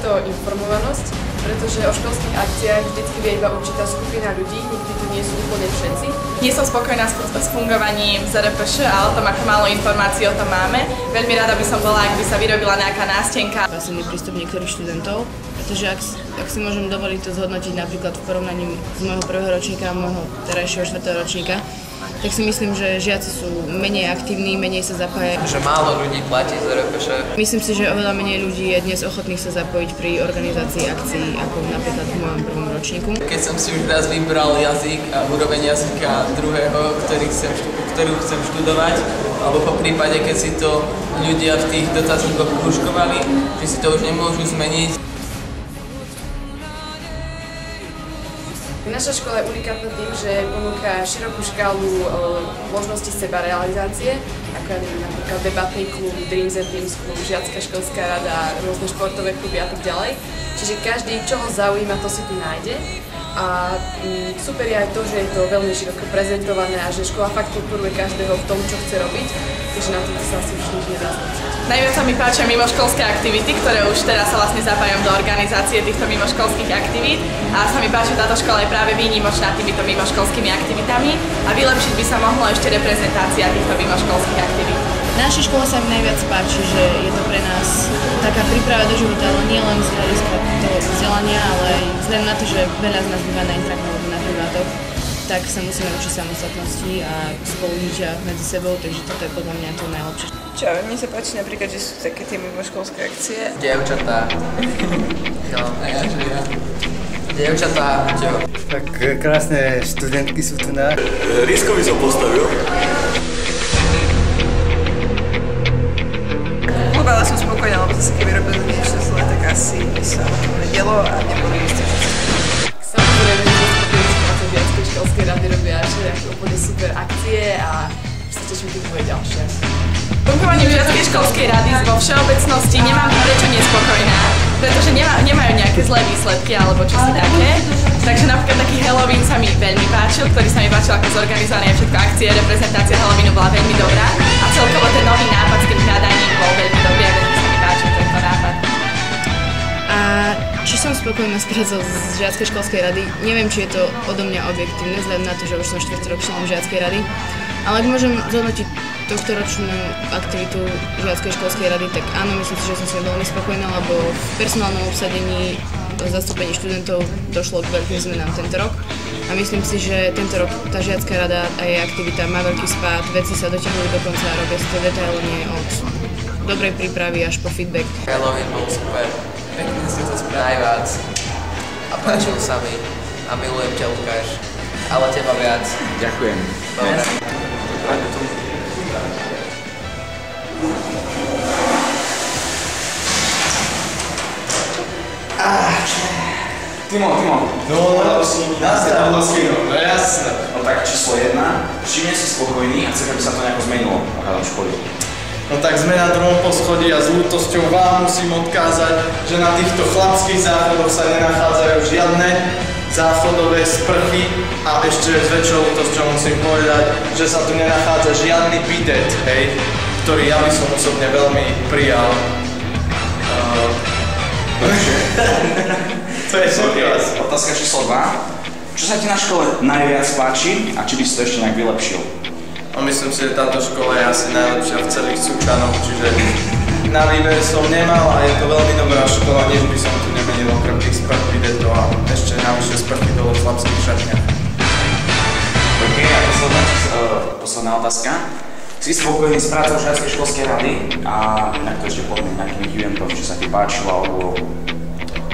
to informovanosť, pretože o školských akciách vždycky vie iba určitá skupina ľudí, nikdy tu nie sú úplne všetci. Nie som spokojná s fungovaním ZRPŠ a o tom, ako málo informácií o tom máme. Veľmi rada by som bola, ak by sa vyrobila nejaká nástenka. Pasívny prístup niektorých študentov, pretože ak si môžem dovoliť to zhodnotiť napríklad v porovnaní z môjho prvého ročníka a môjho terajšieho 4. ročníka, tak si myslím, že žiaci sú menej aktívni, menej sa zapájajú. Že málo ľudí platí ZRPŠ. Myslím si, že oveľa menej ľudí je dnes ochotných sa zapojiť pri organizácii akcií, ako napríklad v mojom prvom ročníku. Keď som si už raz vybral jazyk a úroveň jazyka druhého, ktorú chcem študovať, alebo po prípade, keď si to ľudia v tých dotazníkoch krúžkovali, že si to už nemôžu zmeniť. Naša škola je unikátna tým, že ponúka širokú škálu možností sebarealizácie, ako je napríklad debatný klub, Dreams and Teams klub, žiacka školská rada, rôzne športové kluby a tak ďalej. Čiže každý, čo ho zaujíma, to si tu nájde. A super je aj to, že je to veľmi široko prezentované a že škola fakt podporuje každého v tom, čo chce robiť, takže na tomto sa asi už nič nedá zlepšiť. Najviac sa mi páčia mimoškolské aktivity, ktoré už teraz sa vlastne zapájam do organizácie týchto mimoškolských aktivít a sa mi páči, že táto škola je práve výnimočná týmito mimoškolskými aktivitami a vylepšiť by sa mohlo ešte reprezentácia týchto mimoškolských aktivít. V našej škole sa mi najviac páči, že je to pre nás taká príprava do života, ale nie len z hľadiska toho vzdelania, ale aj vzhľadom na to, že veľa z nás býva na intrakách alebo na privátoch, tak sa musíme učiť samostatnosti a spolužitia medzi sebou, takže toto je podľa mňa to najlepšie. Čo, mne sa páči napríklad, že sú také tie mimoškolské akcie. Dievčatá. No, a ja. Dievčatá, čo? Tak krásne študentky sú tu na. Riskovi som postavil. Globálne som spokojná, lebo zase keby robil niečo zle, tak asi by sa to nedelo a neboli by ste všetci. Samozrejme, že spokojní Žiackej školskej rady robia nejaké úplne super akcie a sa teším, keď bude ďalšie. Fungovanie Žiackej školskej rady vo všeobecnosti nemám prečo nespokojná, pretože nemajú nejaké zlé výsledky alebo čosi také. Takže napríklad taký Halloween sa mi veľmi páčil, ktorý sa mi páčil ako zorganizované všetko akcie, reprezentácia Halloweenu bola veľmi dobrá a celkovo ten nový nápad s tým hľadaním bol veľmi dobrý a veľmi sa mi páčil tento nápad. A či som spokojná s prácou z Žiackej školskej rady, neviem, či je to odo mňa objektívne, vzhľadom na to, že už som 4. rok členom Žiackej rady, ale ak môžem zhodnotiť tohtoročnú aktivitu Žiackej školskej rady, tak áno, myslím si, že som sa veľmi spokojná, lebo v personálnom obsadení zastúpení študentov došlo k veľkým zmenám tento rok. A myslím si, že tento rok tá Žiacka rada a jej aktivita má veľký spád, veci sa doťahujú do konca a robia si to detailne od dobrej prípravy až po feedback. Halloween bol super, pekne si to najviac a páčil sa mi a milujem ťa, Lukáš, ale teba viac. Ďakujem. Dobre. Timo. No, no jasné. No tak číslo 1. Čím nie si spokojný a chceš, aby sa to nejako zmenilo ohľadom školy? No tak sme na druhom poschodí a s ľútosťou vám musím odkázať, že na týchto chlapských záchodoch sa nenachádzajú žiadne záchodové sprchy a ešte s väčšou ľútosťou musím povedať, že sa tu nenachádza žiadny bidet, hej, ktorý ja by som osobne veľmi prijal. To je všetko. Otázka číslo 2. Čo sa ti na škole najviac páči a či by si to ešte nejak vylepšil? No myslím si, že táto škola je asi najlepšia v celých Sučanoch, čiže na výber som nemal a je to veľmi dobrá škola, než by som tu nemenil okrem tých sprch bidetov a ešte navyše sprchy dole v chlapských šatniach. OK, a posledná otázka. Si spokojný s prácou Žiackej školskej rady a nejak to ešte podmiť nejakým eventom, čo sa ti páčilo alebo...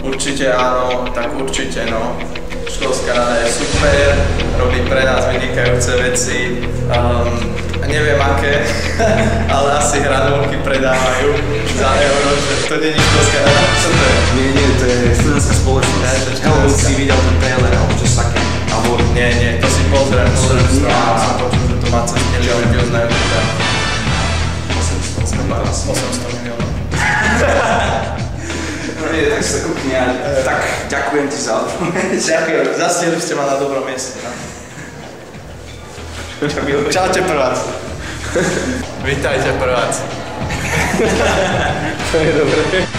Určite áno, tak určite no. Školská rada je super, robí pre nás vynikajúce veci, neviem aké, ale asi hranolky predávajú za euro, že to nie je školská rada, čo to je? Nie, to je študentská spoločnosť. Alebo si videl ten trailer, alebo čo také. Alebo... Nie, to si pozriem stranu, som počul, že to má cez milióny views na YouTube. 800 miliónov. Nie, tak sa kúkni a tak ďakujem ti za odpoveď. Ďakujem, zasieli ste ma na dobrom mieste. Čaute prváci. Vítajte prváci. To je dobré.